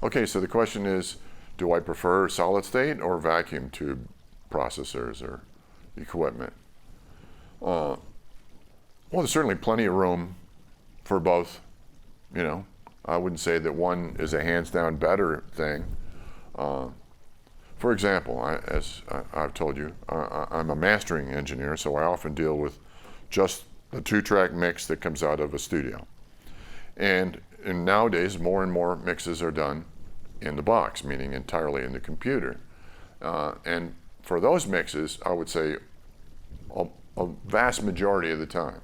Okay, so the question is, do I prefer solid state or vacuum tube processors or equipment? Well, there's certainly plenty of room for both. You know, I wouldn't say that one is a hands down better thing. For example, as I've told you, I'm a mastering engineer, so I often deal with just the 2-track mix that comes out of a studio. And nowadays, more and more mixes are done in the box, meaning entirely in the computer. And for those mixes, I would say a vast majority of the time,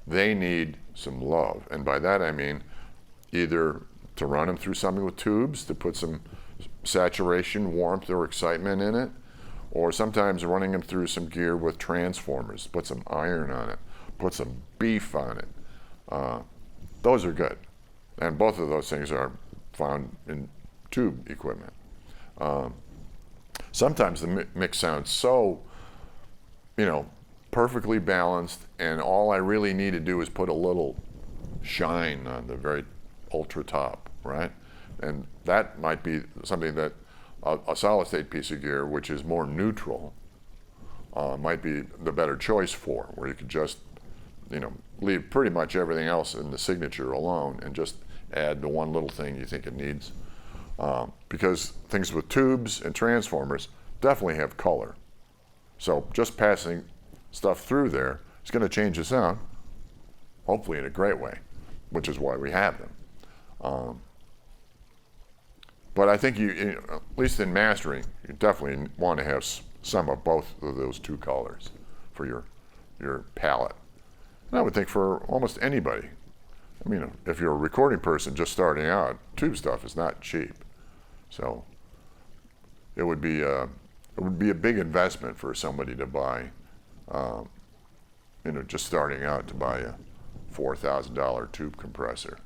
they need some love. And by that I mean either to run them through something with tubes to put some saturation, warmth, or excitement in it, or sometimes running them through some gear with transformers, put some iron on it, put some beef on it. Those are good. And both of those things are found in tube equipment. Sometimes the mix sounds so, perfectly balanced, and all I really need to do is put a little shine on the very ultra top, right? And that might be something that a solid state piece of gear, which is more neutral, might be the better choice for, where you could just, leave pretty much everything else in the signature alone and just add the one little thing you think it needs. Because things with tubes and transformers definitely have color. So just passing stuff through there is going to change the sound, hopefully in a great way, which is why we have them. But I think at least in mastering, you definitely want to have some of both of those two colors for your palette. And I would think for almost anybody. I mean, if you're a recording person just starting out, tube stuff is not cheap. So it would be a big investment for somebody to buy, just starting out to buy a $4,000 tube compressor.